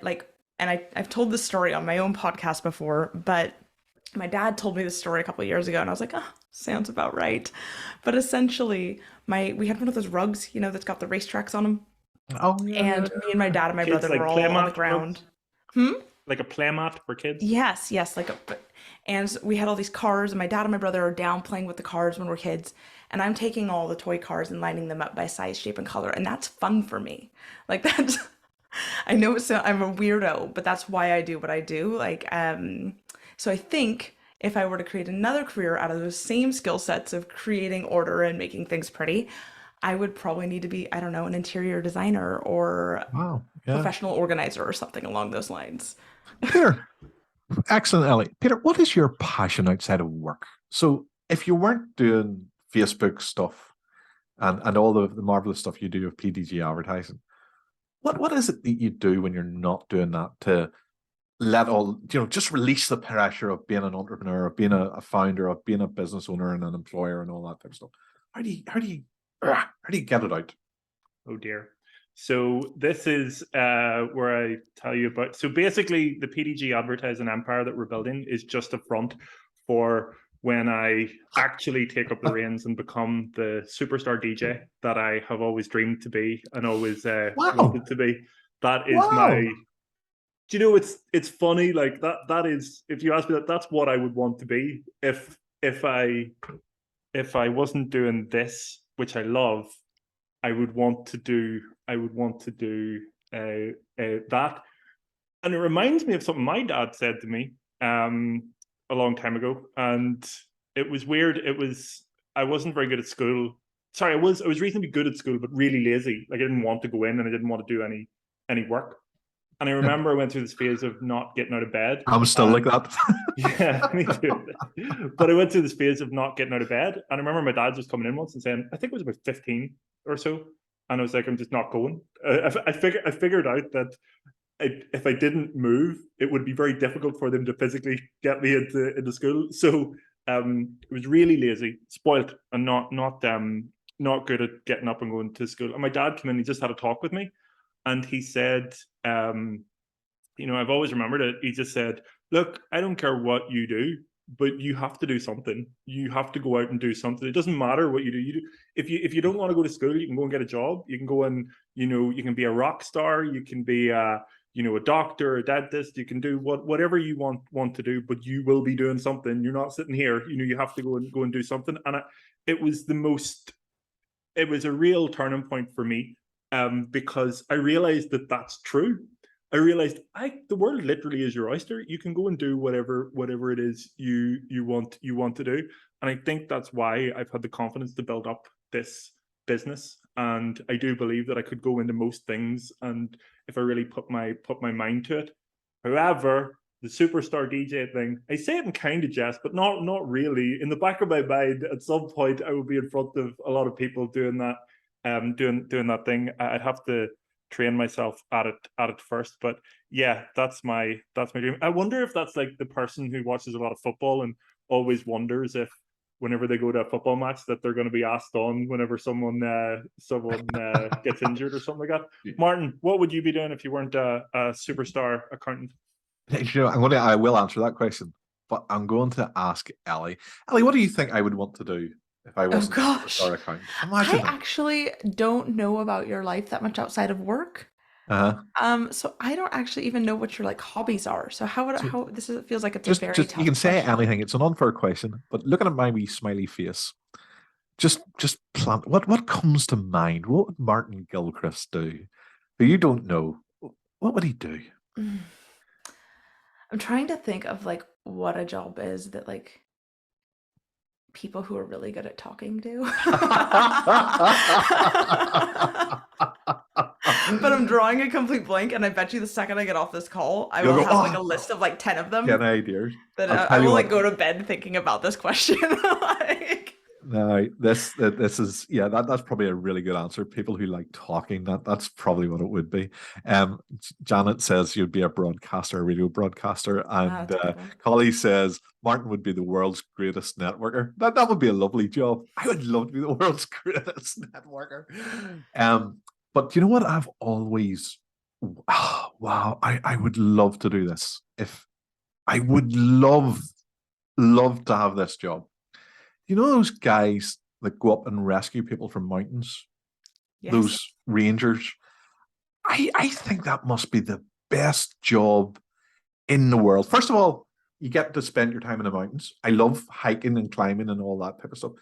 I've told this story on my own podcast before, but my dad told me this story a couple of years ago and I was like, oh, sounds about right. But essentially we had one of those rugs, that's got the racetracks on them. Oh, yeah. And me and my dad and my brother were all on the ground. Like a play mat for kids? Yes. And we had all these cars and my dad and my brother are down playing with the cars when we're kids. And I'm taking all the toy cars and lining them up by size, shape, and color. And that's fun for me. That's, I know I'm a weirdo, but that's why I do what I do. So I think if I were to create another career out of those same skill sets of creating order and making things pretty, I would probably need to be, I don't know, an interior designer or Wow. Yeah. professional organizer or something along those lines. Peter, excellent, Ellie. Peter, what is your passion outside of work? So if you weren't doing Facebook stuff and all the marvelous stuff you do with PDG advertising, what is it that you do when you're not doing that to let all, just release the pressure of being an entrepreneur, of being a founder, of being a business owner and an employer and all that type of stuff? How do you get it out? Oh dear. So this is where I tell you about. So basically, the PDG advertising empire that we're building is just a front for when I actually take up the reins and become the superstar DJ that I have always dreamed to be and always wanted to be. That is my. Do you know, it's funny, like that is, if you ask me that, that's what I would want to be if I wasn't doing this, which I love. I would want to do that. And it reminds me of something my dad said to me a long time ago. And it was weird. I wasn't very good at school. Sorry, I was reasonably good at school, but really lazy. Like I didn't want to go in and I didn't want to do any work. And I remember I went through this phase of not getting out of bed. I'm still like that. Yeah, me too. But I went through this phase of not getting out of bed. And I remember my dad just coming in once and saying, I think it was about 15 or so. And I was like, I'm just not going. I figured out that if I didn't move, it would be very difficult for them to physically get me into school. So it was really lazy, spoilt, and not good at getting up and going to school. And my dad came in, he just had a talk with me. And he said, I've always remembered it. He just said, look, I don't care what you do, but you have to do something. You have to go out and do something. It doesn't matter what you do. If you don't want to go to school, you can go and get a job. You can go and, you can be a rock star. You can be a doctor, a dentist. You can do whatever you want to do, but you will be doing something. You're not sitting here. You have to go and do something. And it was a real turning point for me. Because I realized that that's true. I realized the world literally is your oyster. You can go and do whatever it is you want to do. And I think that's why I've had the confidence to build up this business. And I do believe that I could go into most things, and if I really put my mind to it. However, the superstar DJ thing, I say it in kind of jest, but not really. In the back of my mind, at some point, I will be in front of a lot of people doing that. Doing that thing. I'd have to train myself at it first, but yeah, that's my dream. I wonder if that's like the person who watches a lot of football and always wonders if whenever they go to a football match that they're going to be asked on whenever someone gets injured or something like that. Yeah. Martin, what would you be doing if you weren't a superstar accountant? I will answer that question, but I'm going to ask Ellie. Ellie, what do you think I would want to do if I wasn't a superstar accountant? I actually don't know about your life that much outside of work. So I don't actually even know what your like hobbies are. So it feels like it's a very tough you can say question. anything. It's an unfair question, but looking at my wee smiley face, just plan. What comes to mind? What would Martin Gilchrist do? But you don't know. What would he do? I'm trying to think of like what a job is that like people who are really good at talking do. But I'm drawing a complete blank, and I bet you the second I get off this call, I will have like a list of like 10 of them. Get ideas. That I will like go to bed thinking about this question. Like, no, this is that's probably a really good answer. People who like talking, that's probably what it would be. Janet says you'd be a broadcaster, a radio broadcaster, and Collie says Martin would be the world's greatest networker. That would be a lovely job. I would love to be the world's greatest networker. But you know what? I've always I would love to do this. If I would love to have this job. You know those guys that go up and rescue people from mountains? Yes. Those rangers? I think that must be the best job in the world. First of all, you get to spend your time in the mountains. I love hiking and climbing and all that type of stuff.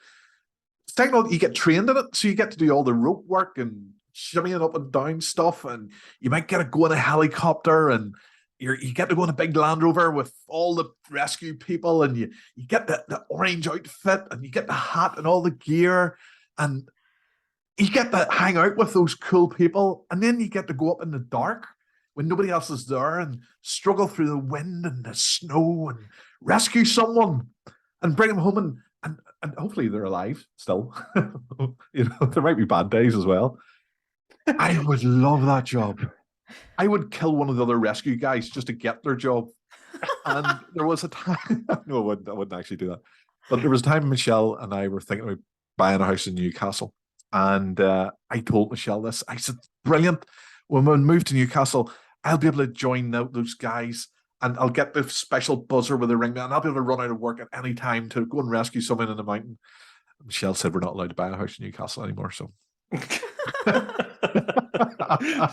Second of all, you get trained in it, so you get to do all the rope work and shimmying up and down stuff, and you might get to go in a helicopter, and you get to go in a big Land Rover with all the rescue people, and you get the orange outfit, and you get the hat and all the gear, and you get to hang out with those cool people, and then you get to go up in the dark when nobody else is there and struggle through the wind and the snow and rescue someone and bring them home, and hopefully they're alive still. There might be bad days as well. I would love that job. I would kill one of the other rescue guys just to get their job. And there was a time, no, I wouldn't actually do that. But there was a time Michelle and I were thinking about buying a house in Newcastle. And I told Michelle this. I said, brilliant. When we move to Newcastle, I'll be able to join those guys, and I'll get the special buzzer with the ring, and I'll be able to run out of work at any time to go and rescue someone in the mountain. Michelle said we're not allowed to buy a house in Newcastle anymore, so.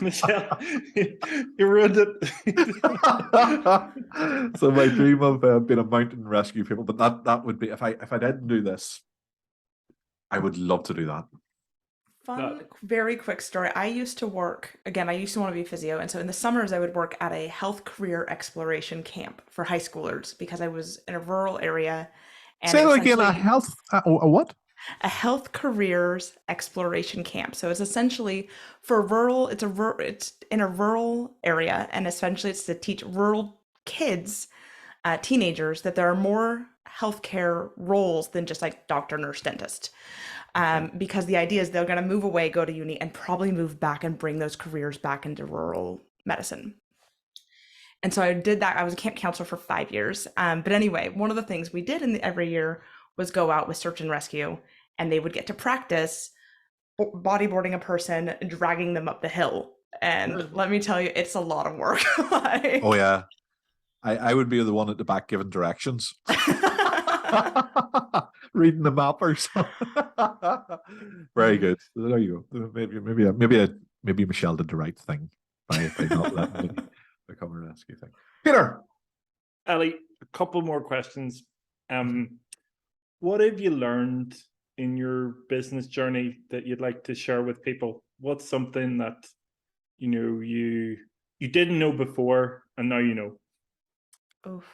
Michelle, you ruined it. So my dream of being a mountain rescue people, but that would be, if I didn't do this, I would love to do that. Fun, very quick story. I used to want to be a physio. And so in the summers, I would work at a health career exploration camp for high schoolers because I was in a rural area. And say that again, a what? A health careers exploration camp. So it's essentially for rural, it's in a rural area. And essentially it's to teach rural kids, teenagers, that there are more healthcare roles than just like doctor, nurse, dentist. Because the idea is they're going to move away, go to uni, and probably move back and bring those careers back into rural medicine. And so I did that. I was a camp counselor for 5 years. But anyway, one of the things we did every year was go out with search and rescue, and they would get to practice bodyboarding a person and dragging them up the hill. And let me tell you, it's a lot of work. Oh yeah. I would be the one at the back giving directions. Reading the map or something. Very good. There you go. Maybe Michelle did the right thing by not letting me become a rescue thing. Peter. Ellie, a couple more questions. What have you learned in your business journey that you'd like to share with people? What's something that you didn't know before and now you know? Oof.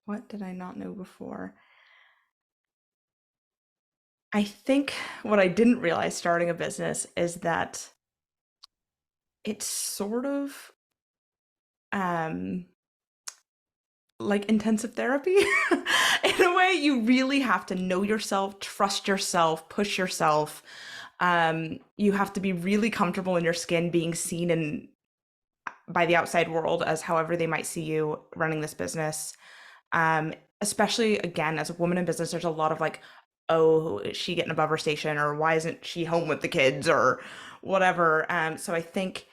What did I not know before? I think what I didn't realize starting a business is that it's sort of like intensive therapy. In a way, you really have to know yourself, trust yourself, push yourself. You have to be really comfortable in your skin, being seen by the outside world as however they might see you running this business. Especially again, as a woman in business, there's a lot of like, oh, is she getting above her station, or why isn't she home with the kids, or whatever. So I think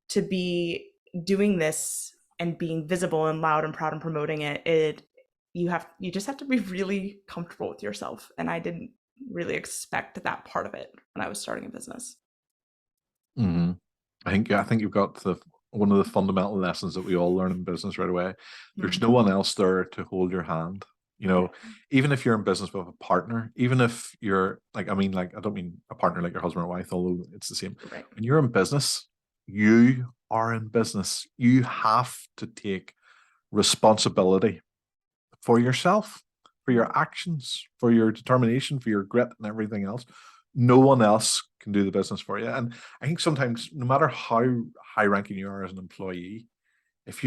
to be doing this and being visible and loud and proud and promoting it, you just have to be really comfortable with yourself. And I didn't really expect that part of it when I was starting a business. Mm-hmm. I think you've got one of the fundamental lessons that we all learn in business right away. There's no one else there to hold your hand. Even if you're in business with a partner, even if you're I don't mean a partner like your husband or wife, although it's the same. Right. When you're in business, you are in business. You have to take responsibility for yourself, for your actions, for your determination, for your grit and everything else. No one else can do the business for you. And I think sometimes, no matter how high ranking you are as an employee, if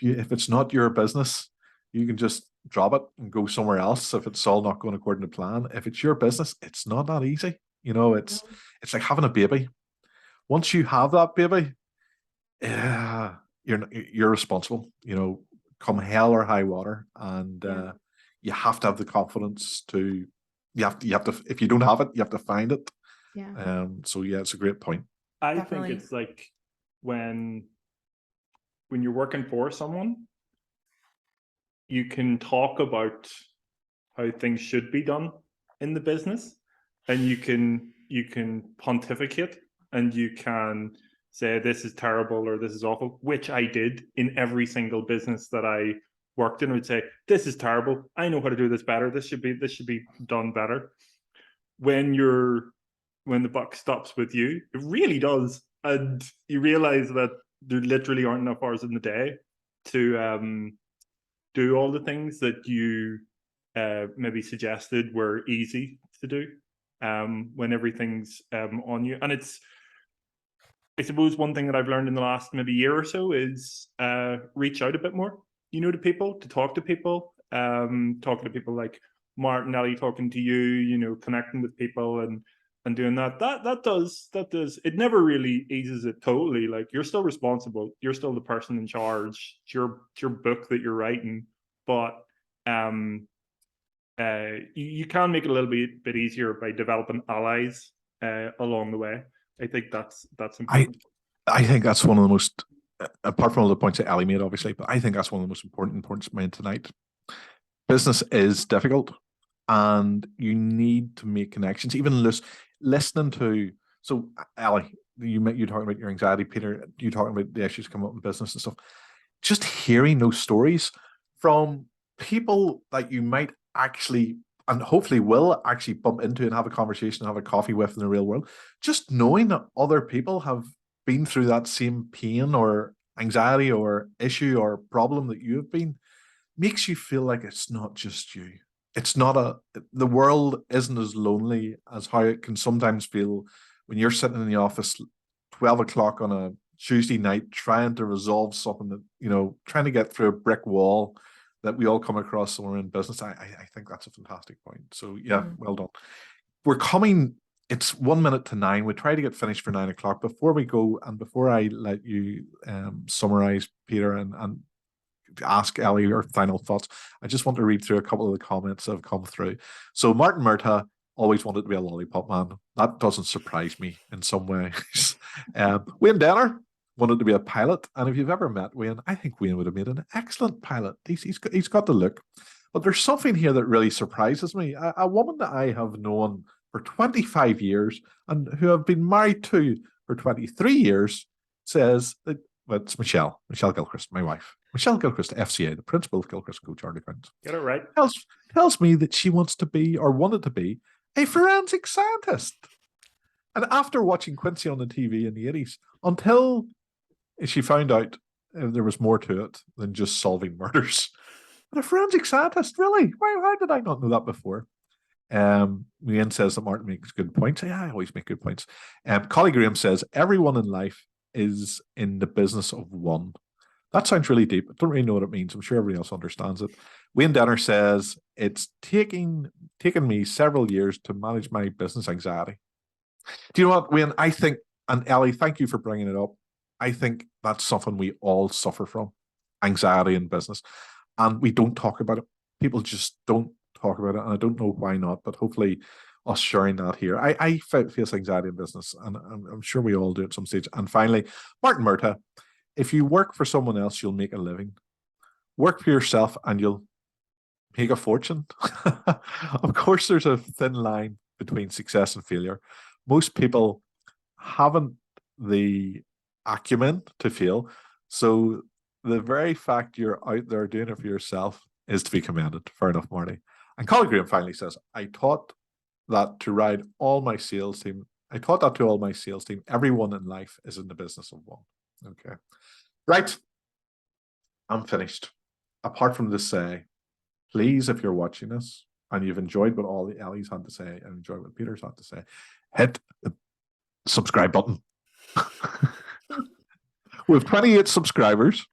it's not your business, you can just drop it and go somewhere else if it's all not going according to plan. If it's your business, it's not that easy. It's like having a baby. Once you have that baby, you're responsible, come hell or high water. And you have to have the confidence to, you have to, if you don't have it, you have to find it. Yeah. So yeah, it's a great point. I Definitely. think it's like when you're working for someone, you can talk about how things should be done in the business, and you can pontificate, and you can say this is terrible or this is awful, which I did in every single business that I worked in. I would say, this is terrible, I know how to do this better, this should be done better. When the buck stops with you, it really does, and you realize that there literally aren't enough hours in the day to do all the things that you maybe suggested were easy to do. when everything's on you. And it's, I suppose, one thing that I've learned in the last maybe year or so is reach out a bit more, to people, to talk to people, talking to people like Martin, Ellie, talking to you, connecting with people and doing that. That does. It never really eases it totally. Like, you're still responsible. You're still the person in charge. It's your book that you're writing, but you can make it a little bit easier by developing allies along the way. I think that's important. I think that's one of the most, apart from all the points that Ellie made, obviously, but I think that's one of the most important points made tonight. Business is difficult, and you need to make connections. Even listening to, so Ellie, you talking about your anxiety, Peter, you talking about the issues coming up in business and stuff. Just hearing those stories from people that you might actually, and hopefully will actually bump into and have a conversation and have a coffee with in the real world, just knowing that other people have been through that same pain or anxiety or issue or problem that you have been, makes you feel like it's not just you. It's not the world isn't as lonely as how it can sometimes feel when you're sitting in the office 12 o'clock on a Tuesday night trying to resolve something that, trying to get through a brick wall that we all come across when we're in business. I think that's a fantastic point. So yeah, well done. We're coming, it's 1 minute to 9. We try to get finished for 9 o'clock. Before we go, and before I let you summarize, Peter, and ask Ellie your final thoughts, I just want to read through a couple of the comments that have come through. So Martin Murtagh always wanted to be a lollipop man. That doesn't surprise me in some ways. Wayne Denner wanted to be a pilot, and if you've ever met Wayne, I think Wayne would have made an excellent pilot. He's got the look. But there's something here that really surprises me. A woman that I have known for 25 years and who I've been married to for 23 years says that, well, it's Michelle Gilchrist, my wife. Michelle Gilchrist, FCA, the principal of Gilchrist Co.Chartered Accountants. Get it right. Tells me that she wants to be, or wanted to be, a forensic scientist. And after watching Quincy on the TV in the 80s, until she found out there was more to it than just solving murders. But a forensic scientist, really? Why did I not know that before? Ian says that Martin makes good points. Yeah, I always make good points. Collie Graham says, everyone in life is in the business of one. That sounds really deep. I don't really know what it means. I'm sure everybody else understands it. Wayne Denner says, it's taken me several years to manage my business anxiety. Do you know what, Wayne? I think, and Ellie, thank you for bringing it up. I think that's something we all suffer from, anxiety in business. And we don't talk about it. People just don't talk about it. And I don't know why not, but hopefully us sharing that here. I face anxiety in business, and I'm sure we all do at some stage. And finally, Martin Murtagh, if you work for someone else, you'll make a living. Work for yourself and you'll make a fortune. Of course, there's a thin line between success and failure. Most people haven't the acumen to fail. So the very fact you're out there doing it for yourself is to be commended. Fair enough, Marty. And Colin Graham finally says, I taught that to all my sales team. Everyone in life is in the business of one. Okay. Right. I'm finished. Apart from this, please, if you're watching this and you've enjoyed what all the Ellie's had to say and enjoyed what Peter's had to say, hit the subscribe button. We have 28 subscribers,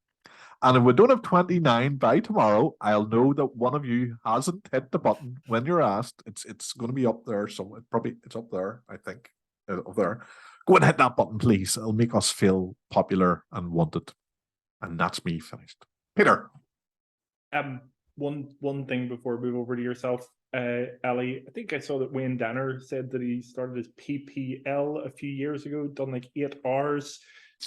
and if we don't have 29 by tomorrow, I'll know that one of you hasn't hit the button when you're asked. It's going to be up there somewhere. Probably it's up there, I think. Up there. Go and hit that button, please. It'll make us feel popular and wanted. And that's me finished. Peter. One thing before we move over to yourself, Ellie. I think I saw that Wayne Denner said that he started his PPL a few years ago, done like 8 hours.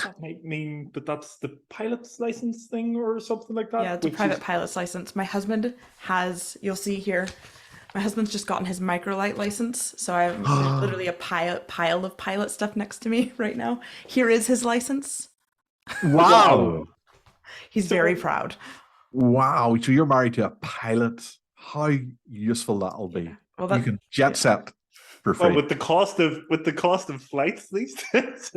That might mean that that's the pilot's license thing or something like that. Yeah, it's a private pilot's license. My husband has, you'll see here, my husband's just gotten his microlight license. So I'm literally a pile of pilot stuff next to me right now. Here is his license. Wow. He's very proud. Wow. So you're married to a pilot. How useful that'll be. Yeah. Well, you can jet set for free. Well, with the cost of flights these days,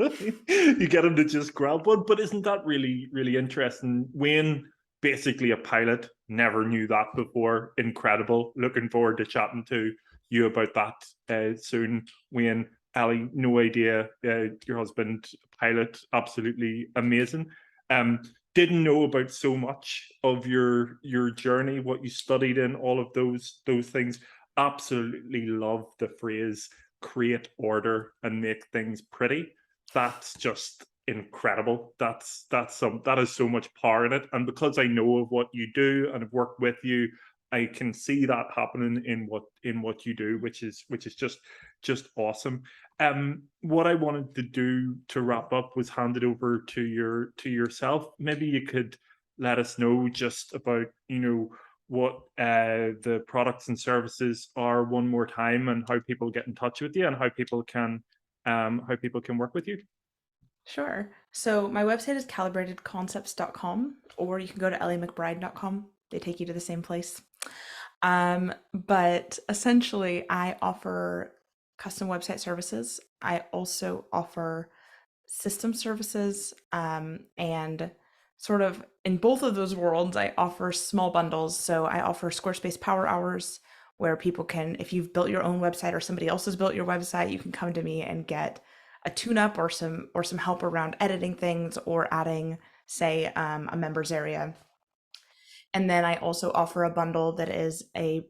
you get him to just grab one. But isn't that really, really interesting? Wayne, basically a pilot, never knew that before. Incredible. Looking forward to chatting to you about that soon. Wayne, Ellie, no idea. Your husband, pilot, absolutely amazing. Didn't know about so much of your journey, what you studied in, all of those things. Absolutely love the phrase create order and make things pretty. That's just incredible. That is so much power in it. And because I know of what you do and have worked with you, I can see that happening in what you do, which is just awesome. What I wanted to do to wrap up was hand it over to yourself. Maybe you could let us know just about, you know, what the products and services are one more time, and how people get in touch with you, and how people can work with you. Sure. So my website is calibratedconcepts.com, or you can go to elliemcbride.com. They take you to the same place. But essentially, I offer custom website services. I also offer system services, and sort of in both of those worlds, I offer small bundles. So I offer Squarespace Power Hours, where people can, if you've built your own website or somebody else has built your website, you can come to me and get a tune-up or some help around editing things or adding, say, a members area. And then I also offer a bundle that is a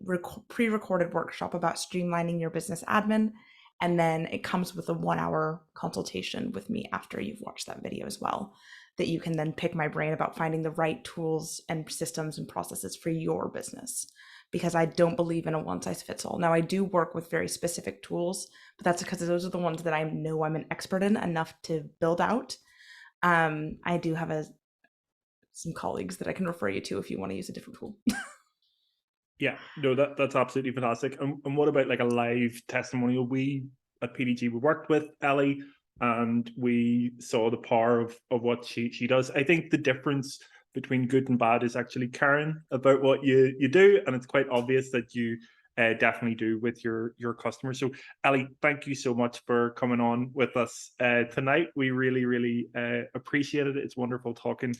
pre-recorded workshop about streamlining your business admin. And then it comes with a 1-hour consultation with me after you've watched that video as well, that you can then pick my brain about finding the right tools and systems and processes for your business. Because I don't believe in a one-size-fits-all. Now, I do work with very specific tools, but that's because those are the ones that I know I'm an expert in enough to build out. I do have some colleagues that I can refer you to if you want to use a different tool. Yeah, no, that's absolutely fantastic. And what about like a live testimonial? We at PDG, we worked with Ellie and we saw the power of what she does. I think the difference between good and bad is actually caring about what you do, and it's quite obvious that you definitely do with your customers. So Ellie, thank you so much for coming on with us tonight. We really appreciate it. It's wonderful talking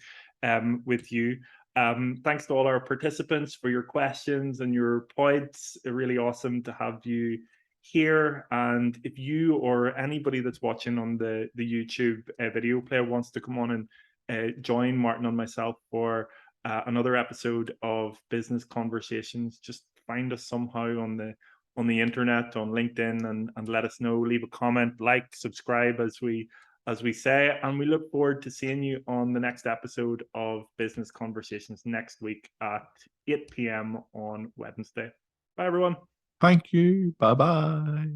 with you. Thanks to all our participants for your questions and your points. Really awesome to have you here. And if you or anybody that's watching on the YouTube video player wants to come on and join Martin and myself for another episode of Business Conversations, just find us somehow on the internet, on LinkedIn, and let us know. Leave a comment, like, subscribe, as we say, and we look forward to seeing you on the next episode of Business Conversations next week at 8 p.m. on Wednesday. Bye, everyone. Thank you. Bye-bye.